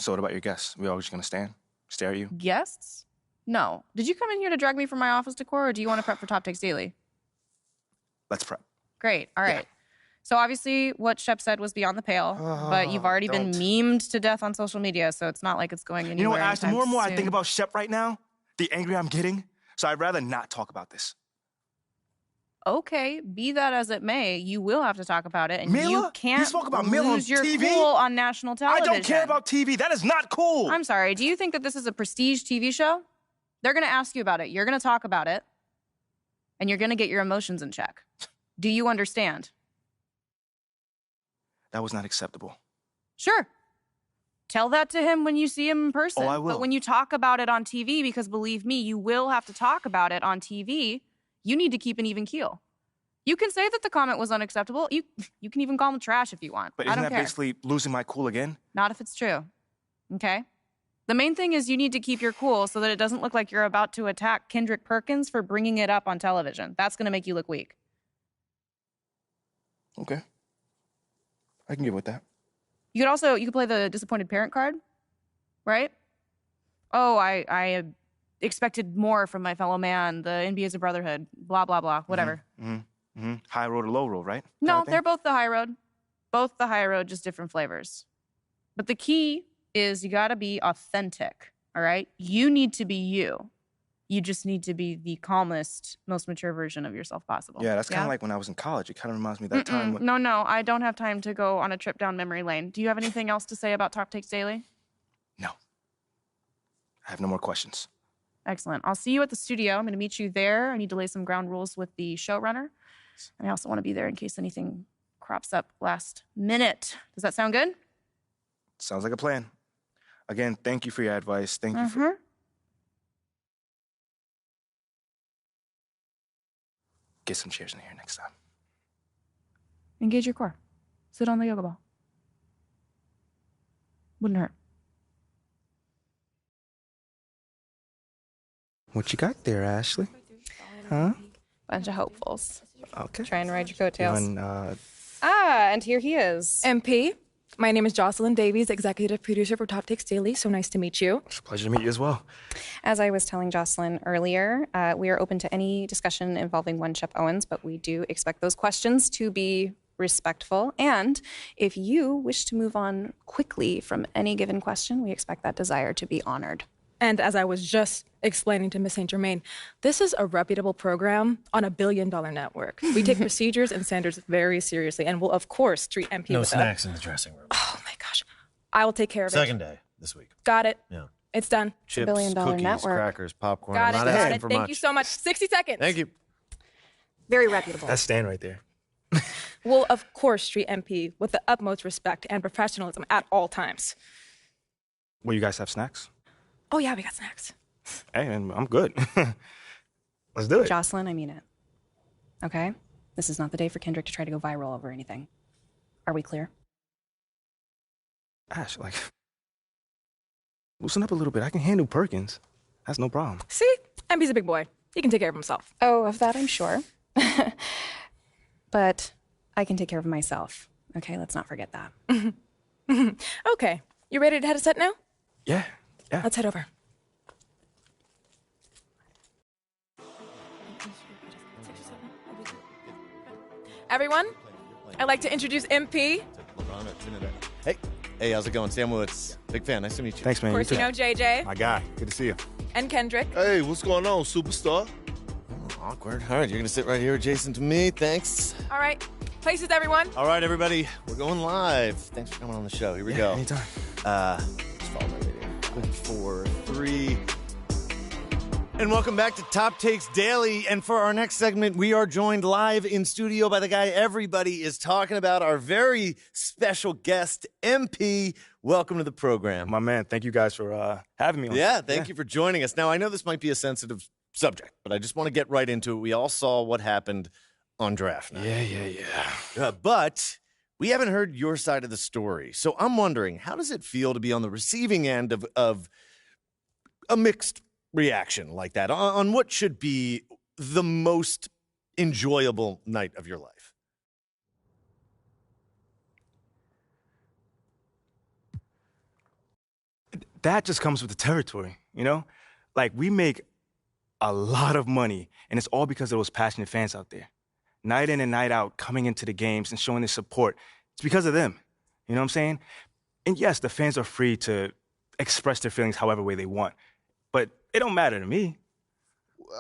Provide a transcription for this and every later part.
So what about your guests? We all just gonna stare at you? Guests? No. Did you come in here to drag me from my office decor, or do you want to prep for Top Takes Daily? Let's prep. Great. All right. Yeah. So obviously what Shep said was beyond the pale, but you've already been memed to death on social media, so it's not like it's going anywhere. You know what, Ash, the more and more soon. I think about Shep right now, the angrier I'm getting, so I'd rather not talk about this. Okay, be that as it may, you will have to talk about it, and Mila? you can't You spoke about Mila lose on your TV? cool on national television. I don't care about TV. That is not cool. I'm sorry. Do you think that this is a prestige TV show? They're going to ask you about it. You're going to talk about it, and you're going to get your emotions in check. Do you understand? That was not acceptable. Sure. Tell that to him when you see him in person. Oh, I will. But when you talk about it on TV, because believe me, you will have to talk about it on TV, you need to keep an even keel. You can say that the comment was unacceptable. You can even call him trash if you want. But I isn't don't that care. basically losing my cool again? Not if it's true. Okay? The main thing is you need to keep your cool so that it doesn't look like you're about to attack Kendrick Perkins for bringing it up on television. That's going to make you look weak. Okay. I can get with that. You could play the disappointed parent card, right? Oh, I expected more from my fellow man. The NBA is a brotherhood. Blah, blah, blah. Whatever. High road or low road, right? No, they're both the high road. Both the high road, just different flavors. But the key is you got to be authentic, all right? You need to be you. You just need to be the calmest, most mature version of yourself possible. Yeah, that's kind of like when I was in college. It kind of reminds me of that time. When... No, I don't have time to go on a trip down memory lane. Do you have anything else to say about Top Takes Daily? No. I have no more questions. Excellent. I'll see you at the studio. I'm going to meet you there. I need to lay some ground rules with the showrunner. And I also want to be there in case anything crops up last minute. Does that sound good? Sounds like a plan. Again, thank you for your advice. Thank you for... Get some chairs in here next time. Engage your core. Sit on the yoga ball. Wouldn't hurt. What you got there, Ashley? Huh? Bunch of hopefuls. Okay. Trying to ride your coattails. And, and here he is. MP, my name is Jocelyn Davies, executive producer for Top Takes Daily. So nice to meet you. It's a pleasure to meet you as well. As I was telling Jocelyn earlier, we are open to any discussion involving one Shep Owens, but we do expect those questions to be respectful. And if you wish to move on quickly from any given question, we expect that desire to be honored. And as I was just explaining to Ms. St. Germain, this is a reputable program on a billion-dollar network. We take procedures and standards very seriously and will, of course, treat MP No with snacks in the dressing room. Oh, my gosh. I will take care of it. Second day this week. Got it. Yeah. It's done. Chips, billion-dollar cookies, network. crackers, popcorn. Got it. I'm not Got asking it. for Thank much. you so much. 60 seconds. Thank you. Very reputable. That's Stan right there. Will, of course, treat MP with the utmost respect and professionalism at all times. Will you guys have snacks? Oh, yeah, we got snacks. Hey, man, I'm good. Let's do it. Jocelyn, I mean it. Okay? This is not the day for Kendrick to try to go viral over anything. Are we clear? Ash, loosen up a little bit. I can handle Perkins. That's no problem. See? MP's a big boy. He can take care of himself. Oh, of that I'm sure. But I can take care of myself. Okay, let's not forget that. Okay. You ready to head to set now? Yeah. Let's head over. Everyone, I'd like to introduce MP. Hey, how's it going? Sam Woods. Big fan. Nice to meet you. Thanks, man. Of course, you know JJ My guy. Good to see you. and Kendrick. Hey, what's going on, superstar? Awkward. All right, you're going to sit right here adjacent to me. Thanks. All right. Places, everyone. All right, everybody. We're going live. Thanks for coming on the show. Here we go. Anytime. Just follow my video. 4, 3. And welcome back to Top Takes Daily. And for our next segment, we are joined live in studio by the guy everybody is talking about, our very special guest, MP. Welcome to the program. My man, thank you guys for having me on. Yeah, thank you for joining us. Now, I know this might be a sensitive subject, but I just want to get right into it. We all saw what happened on draft night. Yeah. But we haven't heard your side of the story. So I'm wondering, how does it feel to be on the receiving end of a mixed reaction like that on what should be the most enjoyable night of your life? that just comes with the territory, you know? Like, we make a lot of money, and it's all because of those passionate fans out there. Night in and night out, coming into the games and showing their support. It's because of them. You know what I'm saying? And yes, the fans are free to express their feelings however way they want. But it don't matter to me.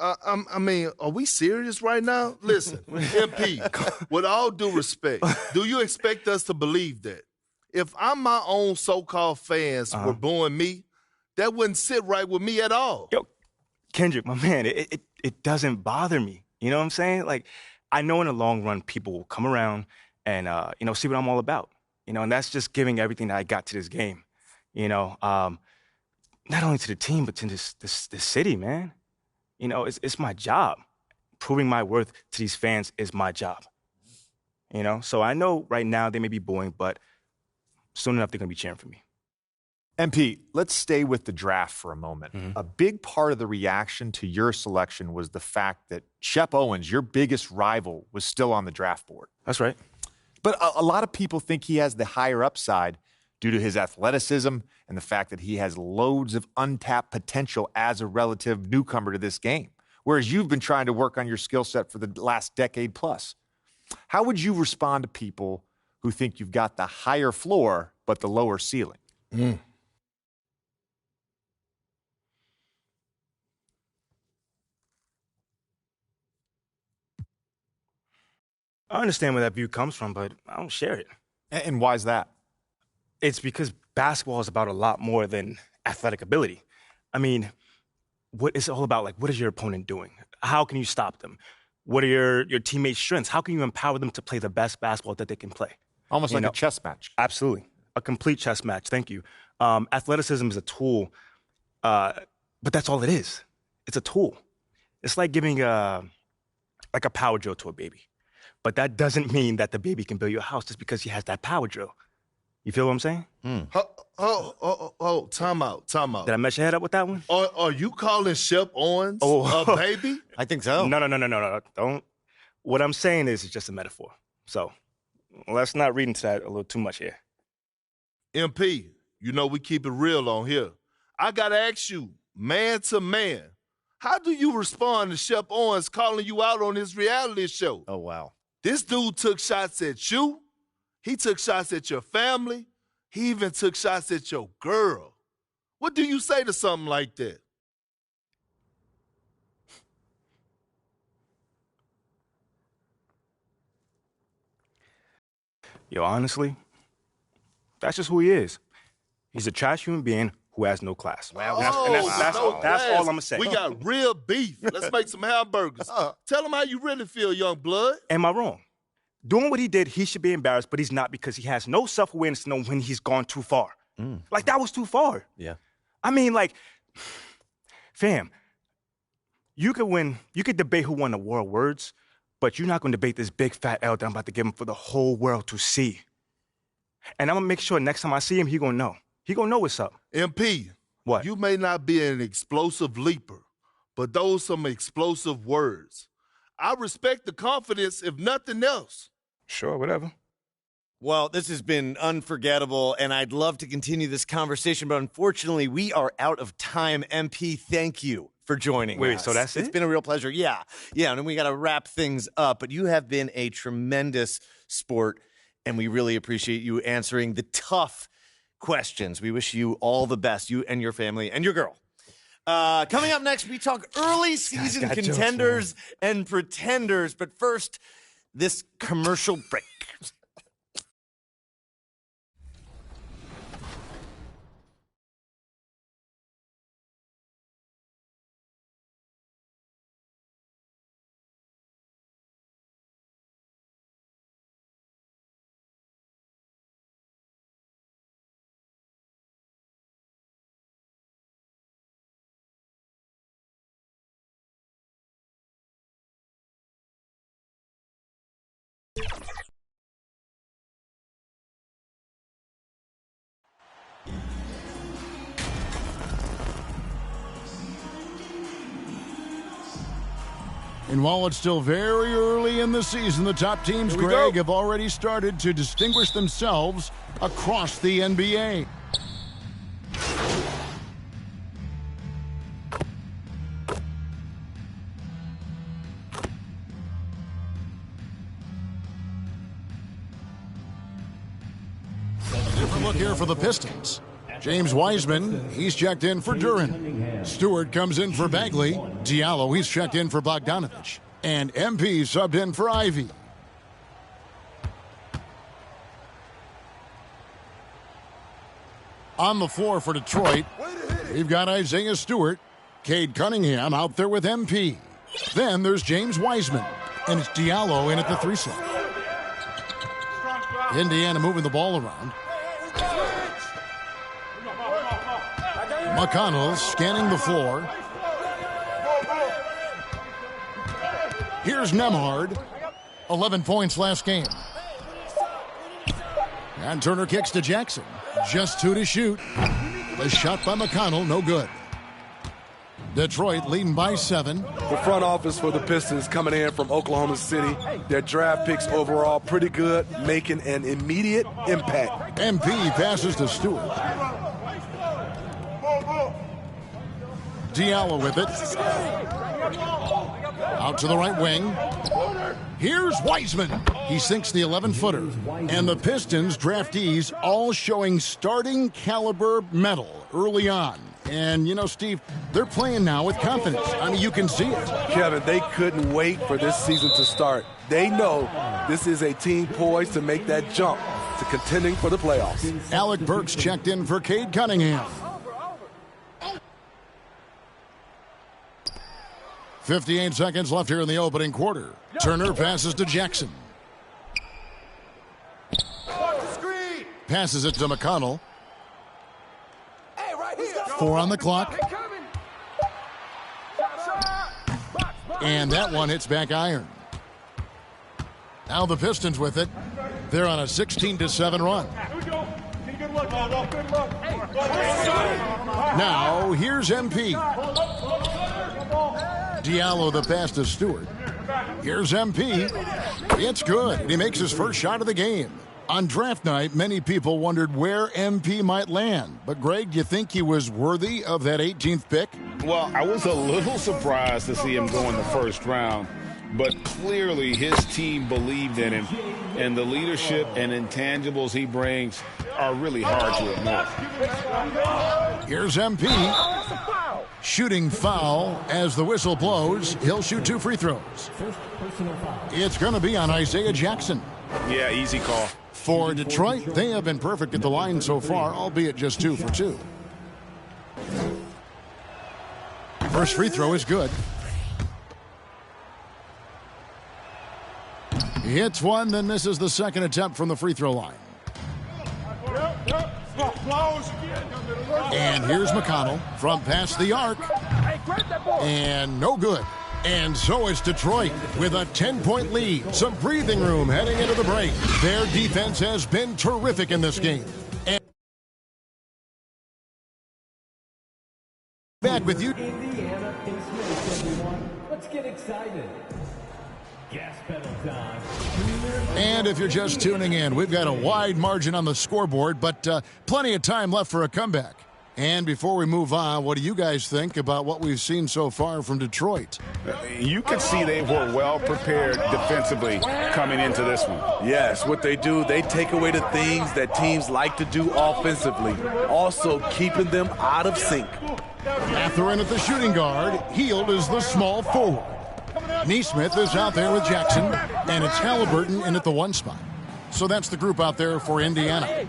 I mean, are we serious right now? Listen, MP, with all due respect, do you expect us to believe that? If I'm my own so-called fans were booing me, that wouldn't sit right with me at all. Yo, Kendrick, my man, it doesn't bother me. You know what I'm saying? Like, I know in the long run, people will come around and, see what I'm all about. And that's just giving everything that I got to this game. Not only to the team, but to this city, man. It's my job. Proving my worth to these fans is my job. So I know right now they may be booing, but soon enough they're going to be cheering for me. MP, let's stay with the draft for a moment. Mm-hmm. A big part of the reaction to your selection was the fact that Shep Owens, your biggest rival, was still on the draft board. That's right. But a lot of people think he has the higher upside due to his athleticism and the fact that he has loads of untapped potential as a relative newcomer to this game, whereas you've been trying to work on your skill set for the last decade plus. How would you respond to people who think you've got the higher floor but the lower ceiling? I understand where that view comes from, but I don't share it. And why is that? It's because basketball is about a lot more than athletic ability. I mean, what is it all about? Like, what is your opponent doing? How can you stop them? What are your teammates' strengths? How can you empower them to play the best basketball that they can play? Almost like a chess match. Absolutely. A complete chess match. Thank you. Athleticism is a tool, but that's all it is. It's a tool. It's like giving a power drill to a baby. But that doesn't mean that the baby can build you a house just because he has that power drill. You feel what I'm saying? Time out. Did I mess your head up with that one? Are you calling Shep Owens a baby? I think so. No. Don't. What I'm saying is it's just a metaphor. So let's not read into that a little too much here. MP, we keep it real on here. I got to ask you, man to man, how do you respond to Shep Owens calling you out on his reality show? Oh, wow. This dude took shots at you. He took shots at your family. He even took shots at your girl. What do you say to something like that? Yo, honestly, that's just who he is. He's a trash human being who has no class. That's all I'm going to say. We got real beef. Let's make some hamburgers. Tell him how you really feel, young blood. Am I wrong? Doing what he did, he should be embarrassed, but he's not because he has no self-awareness to know when he's gone too far. Like, that was too far. Yeah. I mean, like, fam, you could debate who won the war of words, but you're not going to debate this big fat L that I'm about to give him for the whole world to see. And I'm going to make sure next time I see him, he going to know. He going to know what's up. MP, What? You may not be an explosive leaper, but those some explosive words. I respect the confidence, if nothing else. Sure, whatever. Well, this has been unforgettable, and I'd love to continue this conversation, but unfortunately, we are out of time. MP, thank you for joining us. Wait, so that's it? It's been a real pleasure. Yeah, and then we got to wrap things up, but you have been a tremendous sport, and we really appreciate you answering the tough questions. We wish you all the best, you and your family and your girl. Coming up next, we talk early season contenders and pretenders. But first, this commercial break. And while it's still very early in the season, the top teams, Greg, have already started to distinguish themselves across the NBA. look here for the Pistons. James Wiseman, he's checked in for Duran. Stewart comes in for Bagley. Diallo, he's checked in for Bogdanovich. And MP subbed in for Ivy. On the floor for Detroit, we've got Isaiah Stewart. Cade Cunningham out there with MP. Then there's James Wiseman. And it's Diallo in at the 3 slot. Indiana moving the ball around. McConnell scanning the floor. Here's Nemhard. 11 points last game. And Turner kicks to Jackson. Just 2 to shoot. The shot by McConnell, no good. Detroit leading by 7. The front office for the Pistons coming in from Oklahoma City. Their draft picks overall pretty good, making an immediate impact. MP passes to Stewart. Diallo with it. Out to the right wing. Here's Wiseman. He sinks the 11-footer. And the Pistons draftees all showing starting caliber metal early on. And, you know, Steve, they're playing now with confidence. I mean, you can see it. Kevin, they couldn't wait for this season to start. They know this is a team poised to make that jump to contending for the playoffs. Alec Burks checked in for Cade Cunningham. 58 seconds left here in the opening quarter. Turner passes to Jackson. Passes it to McConnell. 4 on the clock. And that one hits back iron. Now the Pistons with it. They're on a 16-7 run. Now here's MP. Diallo the pass to Stewart. Here's MP. It's good. And he makes his first shot of the game. On draft night, many people wondered where MP might land. But, Greg, do you think he was worthy of that 18th pick? Well, I was a little surprised to see him go in the first round. But clearly his team believed in him. And the leadership and intangibles he brings are really hard to ignore. Here's MP. Shooting foul as the whistle blows. He'll shoot 2 free throws. It's going to be on Isaiah Jackson. Yeah, easy call. For Detroit, they have been perfect at the line so far, albeit just 2 for 2. First free throw is good. He hits one, then misses the second attempt from the free throw line. And here's McConnell from past the arc. And no good. And so it's Detroit with a 10-point lead. Some breathing room heading into the break. Their defense has been terrific in this game. And back with you. Indiana is here, everyone. Let's get excited. Gas pedal time. And if you're just tuning in, we've got a wide margin on the scoreboard, but plenty of time left for a comeback. And before we move on, what do you guys think about what we've seen so far from Detroit? You could see they were well prepared defensively coming into this one. Yes, what they do, they take away the things that teams like to do offensively, also keeping them out of sync. Mathurin at the shooting guard. Hield is the small forward. Neesmith is out there with Jackson, and it's Halliburton in at the 1 spot. So that's the group out there for Indiana.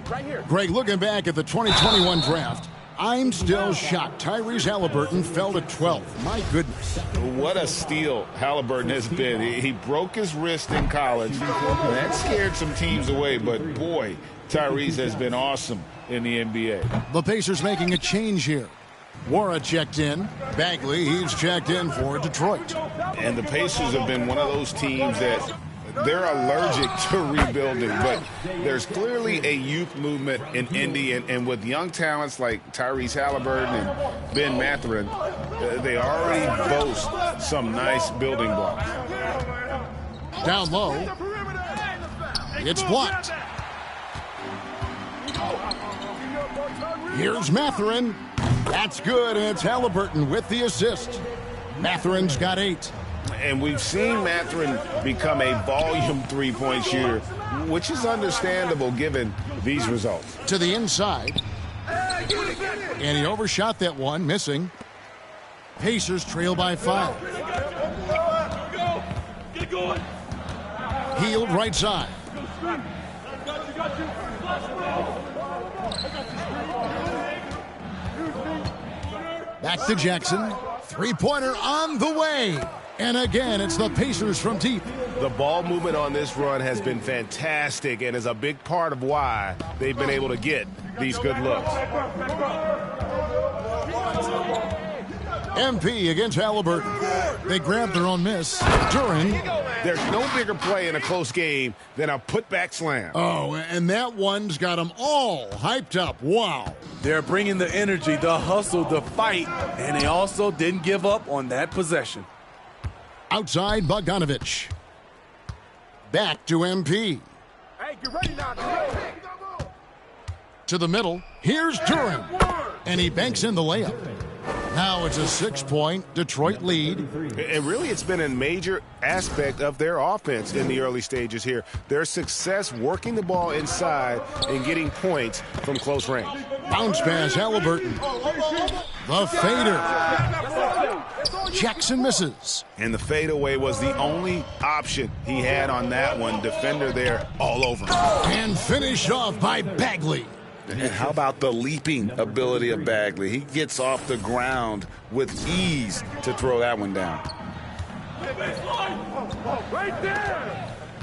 Greg, looking back at the 2021 draft, I'm still shocked. Tyrese Halliburton fell to 12th. My goodness. What a steal Halliburton has been. He broke his wrist in college. That scared some teams away, but boy, Tyrese has been awesome in the NBA. The Pacers making a change here. Wara checked in. Bagley, he's checked in for Detroit. And the Pacers have been one of those teams that they're allergic to rebuilding, but there's clearly a youth movement in Indy, and with young talents like Tyrese Halliburton and Ben Mathurin, they already boast some nice building blocks. Down low. It's blocked. Here's Mathurin. That's good, and it's Halliburton with the assist. Mathurin's got 8. And we've seen Mathurin become a volume three-point shooter, which is understandable given these results. To the inside. And he overshot that one, missing. Pacers trail by 5. Hield right side. Back to Jackson. Three-pointer on the way. And again, it's the Pacers from deep. The ball movement on this run has been fantastic and is a big part of why they've been able to get these good looks. MP against Halliburton. They grab their own miss. Duran. There's no bigger play in a close game than a putback slam. Oh, and that one's got them all hyped up. Wow. They're bringing the energy, the hustle, the fight, and they also didn't give up on that possession. Outside Bogdanovich. Back to MP. Hey, get ready now. Get ready. To the middle. Here's Duran. And he banks in the layup. Now it's a 6-point Detroit lead. And really, it's been a major aspect of their offense in the early stages here. Their success working the ball inside and getting points from close range. Bounce pass, Halliburton. The fader. Jackson misses. And the fadeaway was the only option he had on that one. Defender there all over him. And finished off by Bagley. And how about the leaping ability of Bagley? He gets off the ground with ease to throw that one down.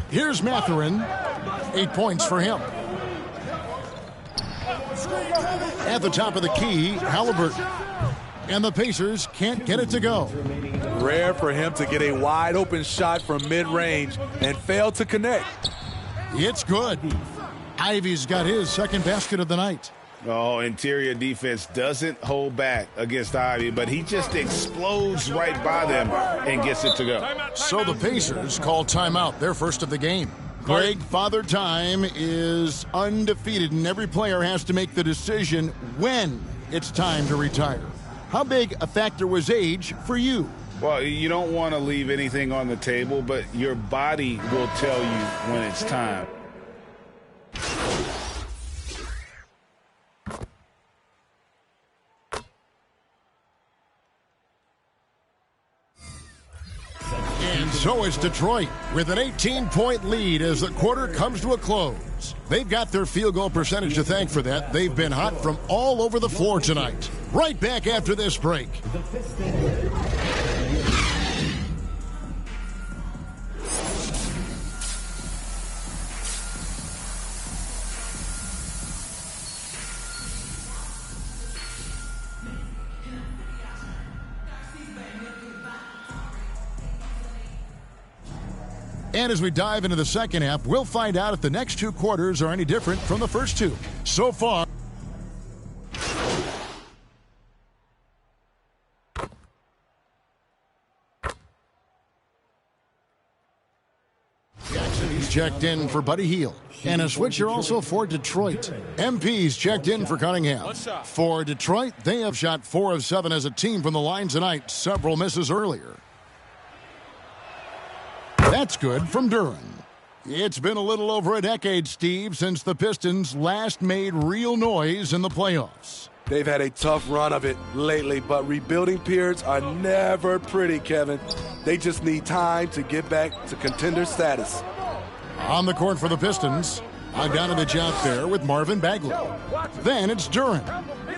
Here's Mathurin. 8 points for him. At the top of the key, Halliburton. And the Pacers can't get it to go. Rare for him to get a wide open shot from mid-range and fail to connect. It's good. Ivy's got his second basket of the night. Oh, interior defense doesn't hold back against Ivy, but he just explodes right by them and gets it to go. So the Pacers call timeout, their first of the game. Greg, Father Time is undefeated, and every player has to make the decision when it's time to retire. How big a factor was age for you? Well, you don't want to leave anything on the table, but your body will tell you when it's time. And so it's Detroit with an 18-point lead as the quarter comes to a close. They've got their field goal percentage to thank for that. They've been hot from all over the floor tonight. Right back after this break. And as we dive into the second half, we'll find out if the next two quarters are any different from the first two. So far, Jackson's checked in for Buddy Hield. And a switcher also for Detroit. MP's checked in for Cunningham. For Detroit, they have shot 4 of 7 as a team from the line tonight. Several misses earlier. That's good from Duran. It's been a little over a decade, Steve, since the Pistons last made real noise in the playoffs. They've had a tough run of it lately, but rebuilding periods are never pretty, Kevin. They just need time to get back to contender status. On the court for the Pistons, Bogdanovich out there with Marvin Bagley. Then it's Duran.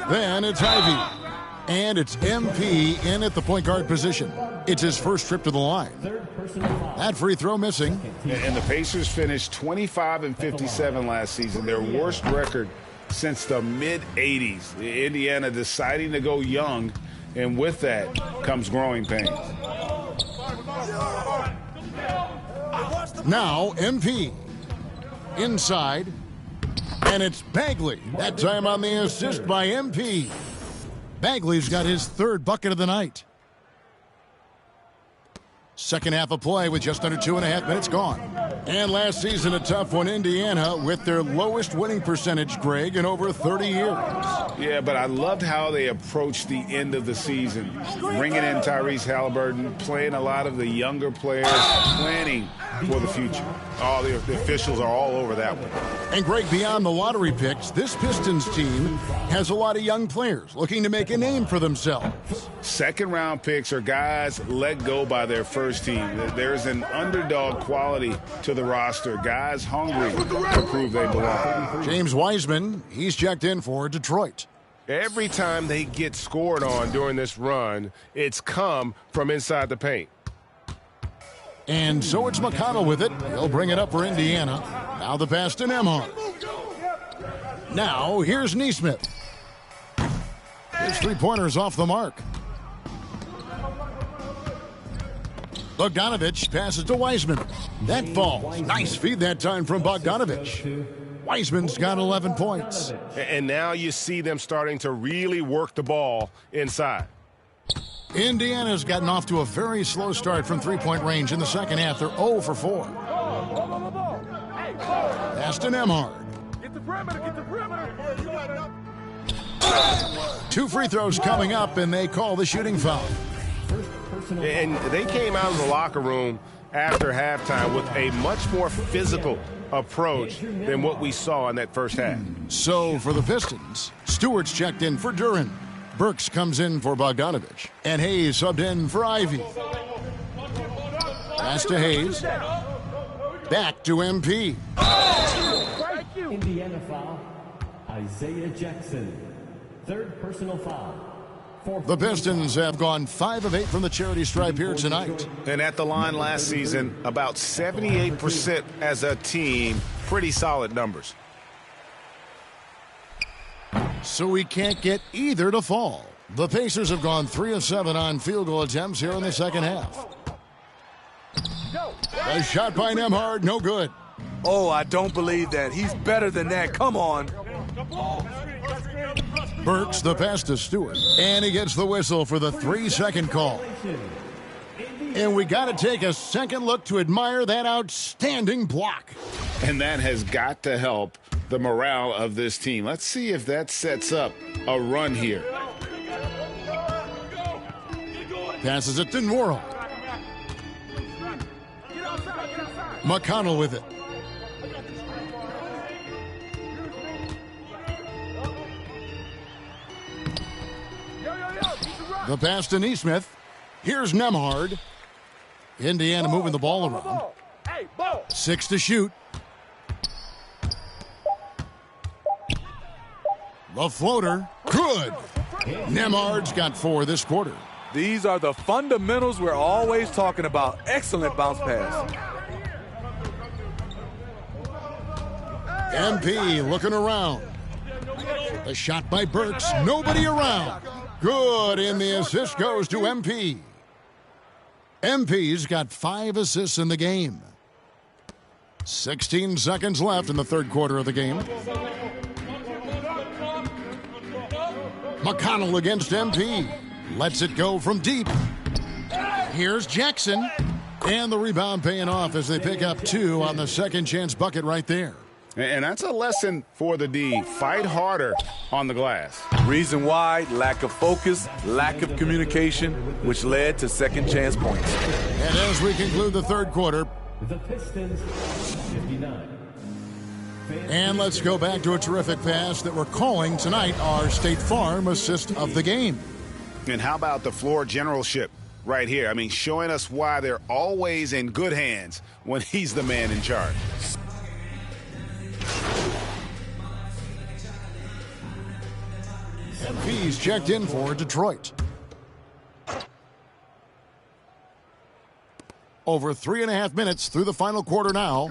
Then it's Ivy. And it's MP in at the point guard position. It's his first trip to the line. That free throw missing. And the Pacers finished 25-57 last season, their worst record since the mid-'80s. Indiana deciding to go young, and with that comes growing pains. Now MP. Inside. And it's Bagley. That time on the assist by MP. Bagley's got his third bucket of the night. Second half of play with just under 2.5 minutes gone. And last season, a tough one, Indiana, with their lowest winning percentage, Greg, in over 30 years. Yeah, but I loved how they approached the end of the season. Bringing in Tyrese Halliburton, playing a lot of the younger players, planning for the future. All the officials are all over that one. And Greg, beyond the lottery picks, this Pistons team has a lot of young players looking to make a name for themselves. Second-round picks are guys let go by their first team. There's an underdog quality to the roster. Guys hungry to prove they belong. James Wiseman, he's checked in for Detroit. Every time they get scored on during this run, it's come from inside the paint. And so it's McConnell with it. He'll bring it up for Indiana. Now the pass to Nembhard. Now here's Neesmith. His three-pointer's off the mark. Bogdanovich passes to Wiseman. That falls. Nice feed that time from Bogdanovich. Wiseman's got 11 points. And now you see them starting to really work the ball inside. Indiana's gotten off to a very slow start from three-point range in the second half. They're 0 for 4. Pass to Nembhard. Get the perimeter. 2 free throws coming up, and they call the shooting foul. And they came out of the locker room after halftime with a much more physical approach than what we saw in that first half. So for the Pistons, Stewart's checked in for Duren. Burks comes in for Bogdanovich. And Hayes subbed in for Ivy. Pass to Hayes. Back to MP. Indiana foul. Isaiah Jackson. Third personal foul. The Pistons have gone 5 of 8 from the charity stripe here tonight. And at the line last season, about 78% as a team. Pretty solid numbers. So we can't get either to fall. The Pacers have gone 3 of 7 on field goal attempts here in the second half. A shot by Nembhard, no good. Oh, I don't believe that. He's better than that. Come on. Burks the pass to Stewart. And he gets the whistle for the 3-second call. And we got to take a second look to admire that outstanding block. And that has got to help the morale of this team. Let's see if that sets up a run here. Passes it to Norrell. McConnell with it. The pass to Neesmith. Here's Nembhard. Indiana moving the ball around. 6 to shoot. The floater. Good. Nembhard's got 4 this quarter. These are the fundamentals we're always talking about. Excellent bounce pass. MP looking around. A shot by Burks. Nobody around. Good, and the assist goes to MP. MP's got 5 assists in the game. 16 seconds left in the third quarter of the game. McConnell against MP. Lets it go from deep. Here's Jackson. And the rebound paying off as they pick up 2 on the second chance bucket right there. And that's a lesson for the D. Fight harder on the glass. Reason why, lack of focus, lack of communication, which led to second chance points. And as we conclude the third quarter, The Pistons 59. and let's go back to a terrific pass that we're calling tonight our State Farm assist of the game. And how about the floor generalship right here? I mean, showing us why they're always in good hands when he's the man in charge. MP's checked in for Detroit. Over 3.5 minutes through the final quarter now.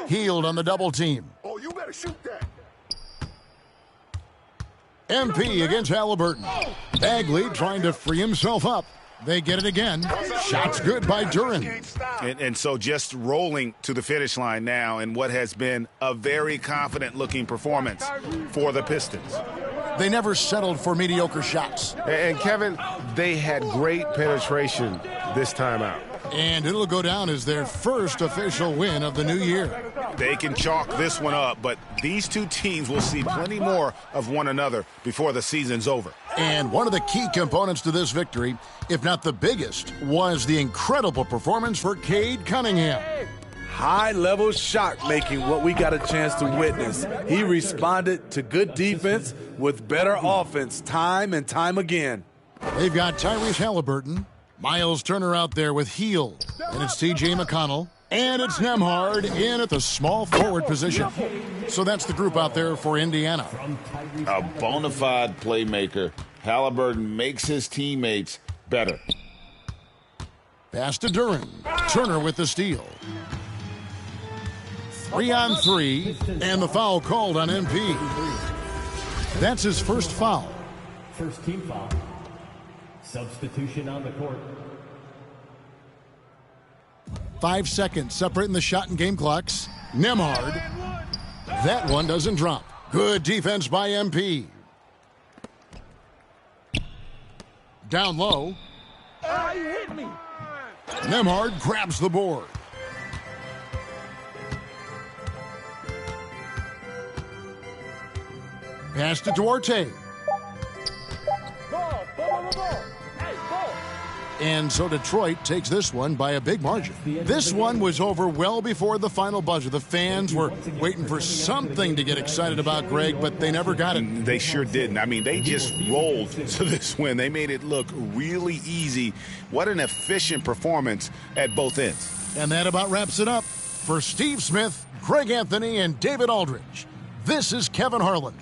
Healed on the double team. Oh, you better shoot that. MP against Halliburton. Bagley trying to free himself up. They get it again. Shots good by Duren. And so just rolling to the finish line now in what has been a very confident-looking performance for the Pistons. They never settled for mediocre shots. And Kevin, they had great penetration this time out. And it'll go down as their first official win of the new year. They can chalk this one up, but these two teams will see plenty more of one another before the season's over. And one of the key components to this victory, if not the biggest, was the incredible performance for Cade Cunningham. high-level shot making what we got a chance to witness. He responded to good defense with better offense time and time again. They've got Tyrese Halliburton, Miles Turner out there with Heel, and it's T.J. McConnell, and it's Nembhard in at the small forward position. So that's the group out there for Indiana. A bona fide playmaker. Halliburton makes his teammates better. Pass to Duren. Turner with the steal. 3-on-3, and the foul called on MP. That's his first foul. First team foul. Substitution on the court. 5 seconds separating the shot and game clocks. Nembhard. That one doesn't drop. Good defense by MP. Down low. Nembhard grabs the board. Pass to Duarte. And so Detroit takes this one by a big margin. This one was over well before the final buzzer. The fans were waiting for something to get excited about, Greg, but they never got it. They sure didn't. I mean, they just rolled to this win. They made it look really easy. What an efficient performance at both ends. And that about wraps it up. For Steve Smith, Greg Anthony, and David Aldridge, this is Kevin Harlan